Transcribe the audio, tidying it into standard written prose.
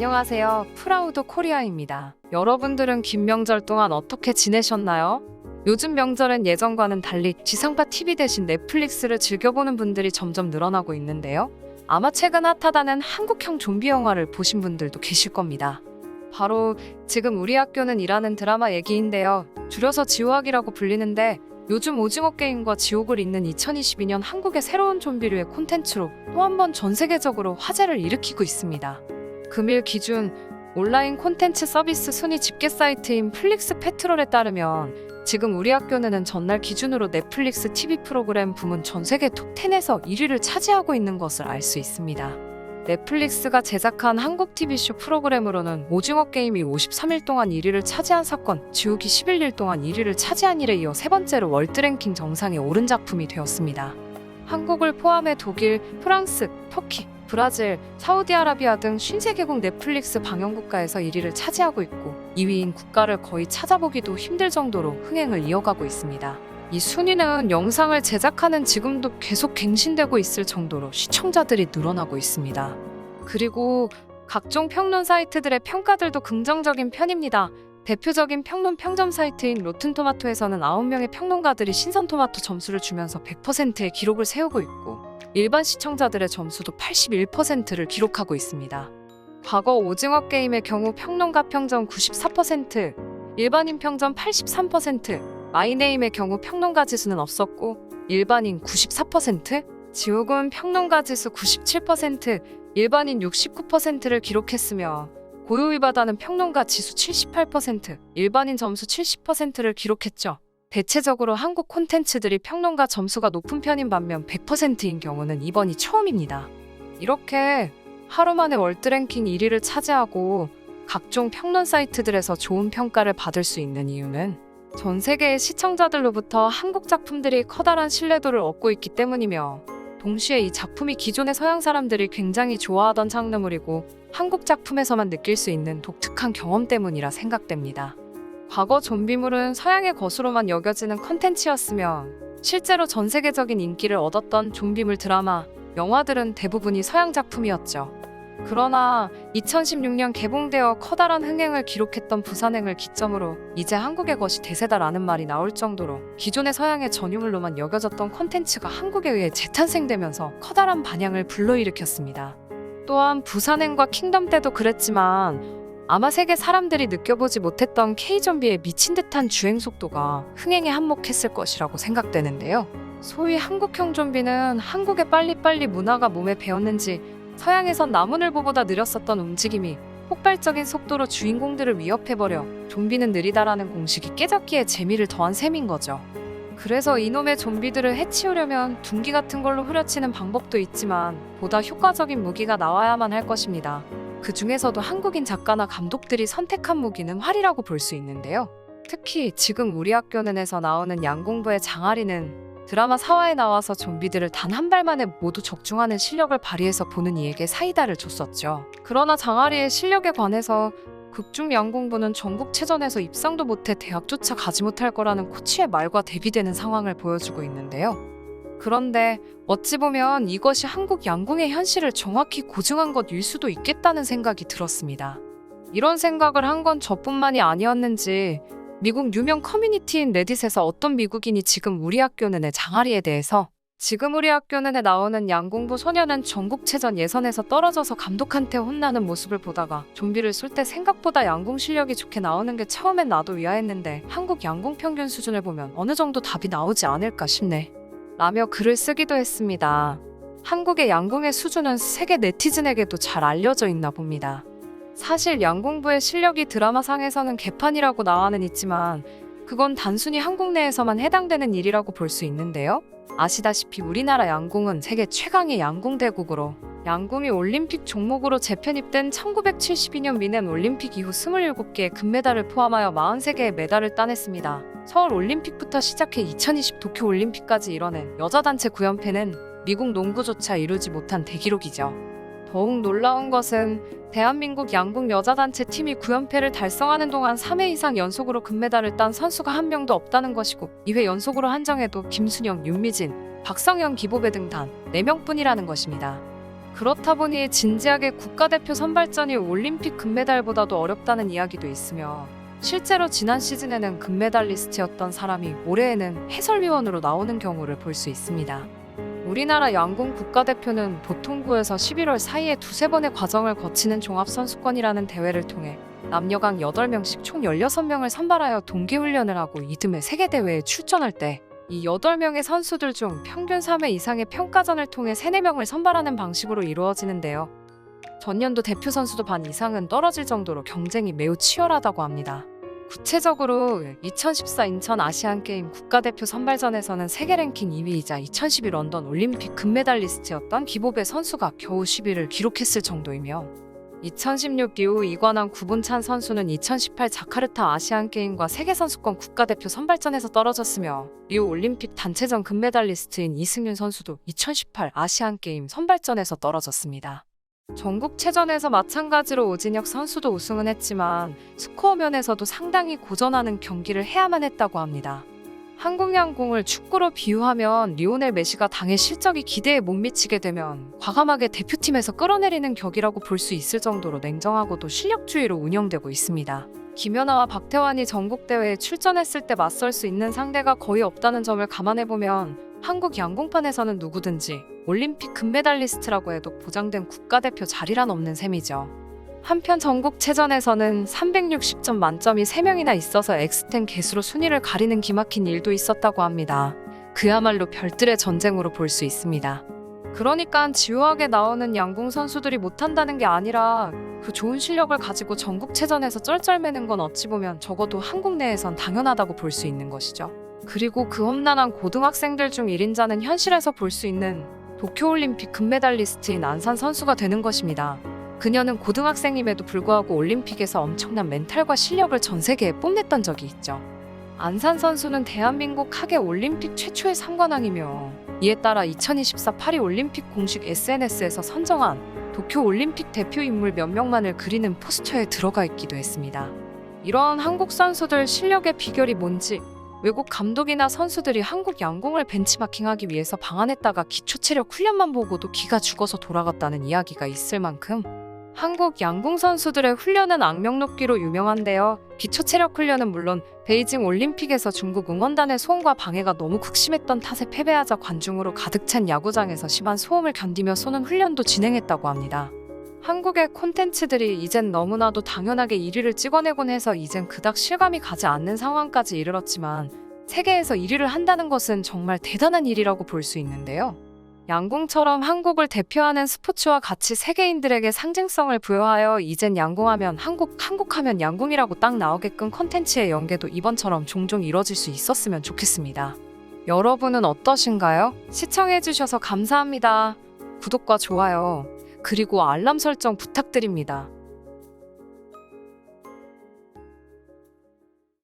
안녕하세요. 프라우드 코리아입니다. 여러분들은 긴 명절 동안 어떻게 지내셨나요? 요즘 명절엔 예전과는 달리 지상파 TV 대신 넷플릭스를 즐겨보는 분들이 점점 늘어나고 있는데요. 아마 최근 핫하다는 한국형 좀비 영화를 보신 분들도 계실 겁니다. 바로 지금 우리 학교는 이라는 드라마 얘기인데요. 줄여서 지우학이라고 불리는데 요즘 오징어 게임과 지옥을 잇는 2022년 한국의 새로운 좀비류의 콘텐츠로 또 한 번 전 세계적으로 화제를 일으키고 있습니다. 금일 기준 온라인 콘텐츠 서비스 순위 집계 사이트인 플릭스 페트롤에 따르면 지금 우리 학교는 전날 기준으로 넷플릭스 TV 프로그램 부문 전 세계 톱10에서 1위를 차지하고 있는 것을 알 수 있습니다. 넷플릭스가 제작한 한국 TV쇼 프로그램으로는 오징어 게임이 53일 동안 1위를 차지한 사건, 지옥이 11일 동안 1위를 차지한 일에 이어 세 번째로 월드랭킹 정상에 오른 작품이 되었습니다. 한국을 포함해 독일, 프랑스, 터키, 브라질, 사우디아라비아 등 50개국 넷플릭스 방영국가에서 1위를 차지하고 있고 2위인 국가를 거의 찾아보기도 힘들 정도로 흥행을 이어가고 있습니다. 이 순위는 영상을 제작하는 지금도 계속 갱신되고 있을 정도로 시청자들이 늘어나고 있습니다. 그리고 각종 평론 사이트들의 평가들도 긍정적인 편입니다. 대표적인 평론 평점 사이트인 로튼토마토에서는 9명의 평론가들이 신선토마토 점수를 주면서 100%의 기록을 세우고 있고 일반 시청자들의 점수도 81%를 기록하고 있습니다. 과거 오징어 게임의 경우 평론가 평점 94%, 일반인 평점 83%, 마이네임의 경우 평론가 지수는 없었고 일반인 94%, 지옥은 평론가 지수 97%, 일반인 69%를 기록했으며 고요이바다는 평론가 지수 78%, 일반인 점수 70%를 기록했죠. 대체적으로 한국 콘텐츠들이 평론가 점수가 높은 편인 반면 100%인 경우는 이번이 처음입니다. 이렇게 하루 만에 월드랭킹 1위를 차지하고 각종 평론 사이트들에서 좋은 평가를 받을 수 있는 이유는 전 세계의 시청자들로부터 한국 작품들이 커다란 신뢰도를 얻고 있기 때문이며 동시에 이 작품이 기존의 서양 사람들이 굉장히 좋아하던 장르물이고 한국 작품에서만 느낄 수 있는 독특한 경험 때문이라 생각됩니다. 과거 좀비물은 서양의 것으로만 여겨지는 컨텐츠였으며 실제로 전 세계적인 인기를 얻었던 좀비물 드라마, 영화들은 대부분이 서양 작품이었죠. 그러나 2016년 개봉되어 커다란 흥행을 기록했던 부산행을 기점으로 이제 한국의 것이 대세다라는 말이 나올 정도로 기존의 서양의 전유물로만 여겨졌던 콘텐츠가 한국에 의해 재탄생되면서 커다란 반향을 불러일으켰습니다. 또한 부산행과 킹덤 때도 그랬지만 아마 세계 사람들이 느껴보지 못했던 K-좀비의 미친 듯한 주행 속도가 흥행에 한몫했을 것이라고 생각되는데요. 소위 한국형 좀비는 한국의 빨리빨리 문화가 몸에 배었는지 서양에선 나무늘보보다 느렸었던 움직임이 폭발적인 속도로 주인공들을 위협해버려 좀비는 느리다라는 공식이 깨닫기에 재미를 더한 셈인 거죠. 그래서 이놈의 좀비들을 해치우려면 둔기 같은 걸로 후려치는 방법도 있지만 보다 효과적인 무기가 나와야만 할 것입니다. 그 중에서도 한국인 작가나 감독들이 선택한 무기는 활이라고 볼 수 있는데요. 특히 지금 우리 학교는에서 나오는 양공부의 장아리는 드라마 4화에 나와서 좀비들을 단 한 발 만에 모두 적중하는 실력을 발휘해서 보는 이에게 사이다를 줬었죠. 그러나 장아리의 실력에 관해서 극중 양공부는 전국체전에서 입상도 못해 대학조차 가지 못할 거라는 코치의 말과 대비되는 상황을 보여주고 있는데요. 그런데 어찌 보면 이것이 한국 양궁의 현실을 정확히 고증한 것일 수도 있겠다는 생각이 들었습니다. 이런 생각을 한 건 저뿐만이 아니었는지 미국 유명 커뮤니티인 레딧에서 어떤 미국인이 지금 우리 학교는의 장아리에 대해서 지금 우리 학교는에 나오는 양공부 소녀는 전국체전 예선에서 떨어져서 감독한테 혼나는 모습을 보다가 좀비를 쏠 때 생각보다 양궁 실력이 좋게 나오는 게 처음엔 나도 의아했는데 한국 양궁 평균 수준을 보면 어느 정도 답이 나오지 않을까 싶네 라며 글을 쓰기도 했습니다. 한국의 양궁의 수준은 세계 네티즌에게도 잘 알려져 있나 봅니다. 사실 양공부의 실력이 드라마상에서는 개판이라고 나와는 있지만 그건 단순히 한국 내에서만 해당되는 일이라고 볼 수 있는데요. 아시다시피 우리나라 양궁은 세계 최강의 양궁대국으로 양궁이 올림픽 종목으로 재편입된 1972년 미넨 올림픽 이후 27개의 금메달을 포함하여 43개의 메달을 따냈습니다. 서울 올림픽부터 시작해 2020 도쿄 올림픽까지 이뤄낸 여자 단체 9연패는 미국 농구조차 이루지 못한 대기록이죠. 더욱 놀라운 것은 대한민국 양궁 여자단체 팀이 9연패를 달성하는 동안 3회 이상 연속으로 금메달을 딴 선수가 한 명도 없다는 것이고 2회 연속으로 한정해도 김순영, 윤미진, 박성현, 기보배 등 단 4명뿐이라는 것입니다. 그렇다 보니 진지하게 국가대표 선발전이 올림픽 금메달보다도 어렵다는 이야기도 있으며 실제로 지난 시즌에는 금메달리스트였던 사람이 올해에는 해설위원으로 나오는 경우를 볼 수 있습니다. 우리나라 양궁 국가대표는 보통 9에서 11월 사이에 두세 번의 과정을 거치는 종합선수권이라는 대회를 통해 남녀강 8명씩 총 16명을 선발하여 동계훈련을 하고 이듬해 세계대회에 출전할 때 이 8명의 선수들 중 평균 3회 이상의 평가전을 통해 3, 4명을 선발하는 방식으로 이루어지는데요. 전년도 대표 선수도 반 이상은 떨어질 정도로 경쟁이 매우 치열하다고 합니다. 구체적으로 2014 인천 아시안게임 국가대표 선발전에서는 세계 랭킹 2위이자 2012 런던 올림픽 금메달리스트였던 기보배 선수가 겨우 10위를 기록했을 정도이며 2016 리우 이관왕 구본찬 선수는 2018 자카르타 아시안게임과 세계선수권 국가대표 선발전에서 떨어졌으며 리우 올림픽 단체전 금메달리스트인 이승윤 선수도 2018 아시안게임 선발전에서 떨어졌습니다. 전국체전에서 마찬가지로 오진혁 선수도 우승은 했지만 스코어 면에서도 상당히 고전하는 경기를 해야만 했다고 합니다. 한국 양궁을 축구로 비유하면 리오넬 메시가 당의 실적이 기대에 못 미치게 되면 과감하게 대표팀에서 끌어내리는 격이라고 볼 수 있을 정도로 냉정하고도 실력주의로 운영되고 있습니다. 김연아와 박태환이 전국대회에 출전했을 때 맞설 수 있는 상대가 거의 없다는 점을 감안해보면 한국 양궁판에서는 누구든지 올림픽 금메달리스트라고 해도 보장된 국가대표 자리란 없는 셈이죠. 한편 전국체전에서는 360점 만점이 3명이나 있어서 엑스텐 개수로 순위를 가리는 기막힌 일도 있었다고 합니다. 그야말로 별들의 전쟁으로 볼 수 있습니다. 그러니까 지루하게 나오는 양궁 선수들이 못한다는 게 아니라 그 좋은 실력을 가지고 전국체전에서 쩔쩔매는 건 어찌 보면 적어도 한국 내에선 당연하다고 볼 수 있는 것이죠. 그리고 그 험난한 고등학생들 중 1인자는 현실에서 볼 수 있는 도쿄올림픽 금메달리스트인 안산 선수가 되는 것입니다. 그녀는 고등학생임에도 불구하고 올림픽에서 엄청난 멘탈과 실력을 전 세계에 뽐냈던 적이 있죠. 안산 선수는 대한민국 하계 올림픽 최초의 3관왕이며 이에 따라 2024 파리 올림픽 공식 SNS에서 선정한 도쿄 올림픽 대표 인물 몇 명만을 그리는 포스터에 들어가 있기도 했습니다. 이런 한국 선수들 실력의 비결이 뭔지 외국 감독이나 선수들이 한국 양궁을 벤치마킹하기 위해서 방한했다가 기초체력 훈련만 보고도 기가 죽어서 돌아갔다는 이야기가 있을 만큼 한국 양궁 선수들의 훈련은 악명 높기로 유명한데요. 기초체력 훈련은 물론 베이징 올림픽에서 중국 응원단의 소음과 방해가 너무 극심했던 탓에 패배하자 관중으로 가득 찬 야구장에서 심한 소음을 견디며 쏘는 훈련도 진행했다고 합니다. 한국의 콘텐츠들이 이젠 너무나도 당연하게 1위를 찍어내곤 해서 이젠 그닥 실감이 가지 않는 상황까지 이르렀지만 세계에서 1위를 한다는 것은 정말 대단한 일이라고 볼 수 있는데요. 양궁처럼 한국을 대표하는 스포츠와 같이 세계인들에게 상징성을 부여하여 이젠 양궁하면 한국하면 양궁이라고 딱 나오게끔 콘텐츠의 연계도 이번처럼 종종 이뤄질 수 있었으면 좋겠습니다. 여러분은 어떠신가요? 시청해주셔서 감사합니다. 구독과 좋아요, 그리고 알람 설정 부탁드립니다.